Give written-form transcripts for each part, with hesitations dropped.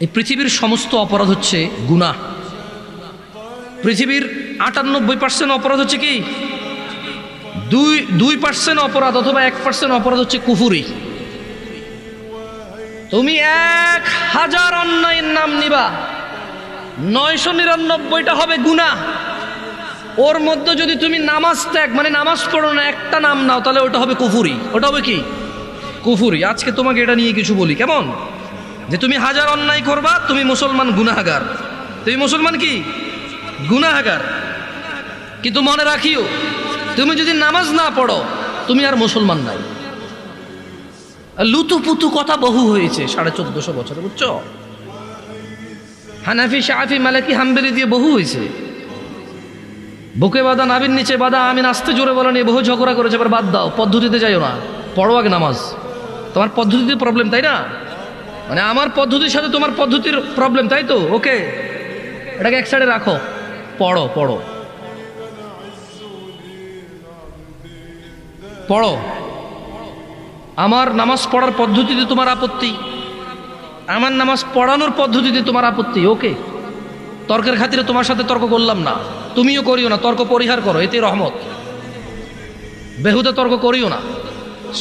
এই পৃথিবীর সমস্ত অপরাধ হচ্ছে গুনাহ। পৃথিবীর 98% অপরাধ হচ্ছে কি? 2% অপরাধ অথবা 1% অপরাধ হচ্ছে কুফুরি। তুমি 1000 অন্যায়ের নাম নিবা, 999টা হবে গুনাহ। ওর মধ্যে যদি তুমি নামাজ ত্যাগ মানে নামাজ পড়ো না, একটা নাম নাও, তাহলে ওটা হবে কুফুরি। ওটা হবে কি? কুফুরি। আজকে তোমাকে এটা নিয়ে কিছু বলি, কেমন? যে তুমি 1000 অন্যায় করবা, তুমি মুসলমান গুনাহগার। তুমি মুসলমান কি? গুনাহগার। কিন্তু মনে রাখিও, তুমি যদি নামাজ না পড়ো, তুমি আর মুসলমান নাই। লুতুপুতু কথা বহু হয়েছে 1450 বছরে, বুঝছো? হানাফি, শাফি, মালিকি, হাম্বলি দিয়ে বহু হয়েছে। বুকে বাঁধা, নাভির নিচে বাঁধা, আমি নাচতে জোরে বলা নিয়ে বহু ঝগড়া করেছে। এবার বাদ দাও, পদ্ধতিতে যাইও না, পড়ো আগে নামাজ। তোমার পদ্ধতিতে প্রবলেম, তাই না? মানে আমার পদ্ধতির সাথে তোমার পদ্ধতির প্রবলেম, তাই তো? ওকে, এটাকে এক সাইডে রাখো, পড়ো পড়ো পড়ো। আমার নামাজ পড়ার পদ্ধতিতে তোমার আপত্তি, আমার নামাজ পড়ানোর পদ্ধতিতে তোমার আপত্তি, ওকে। তর্কের খাতিরে তোমার সাথে তর্ক করলাম না, তুমিও করিও না। তর্ক পরিহার করো, এতে রহমত। বেহুদা তর্ক করিও না,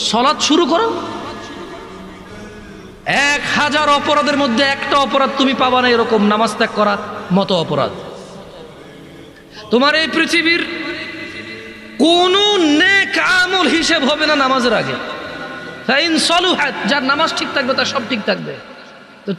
সালাত শুরু করো। 1000 অপরাধের মধ্যে একটা অপরাধ তুমি পাবা না এরকম নামাজ ত্যাগ করার মতো অপরাধ। তোমার এই পৃথিবীর কোন নেক আমল হিসেব হবে না নামাজের আগে। যার নামাজ ঠিক থাকবে তার সব ঠিক থাকবে।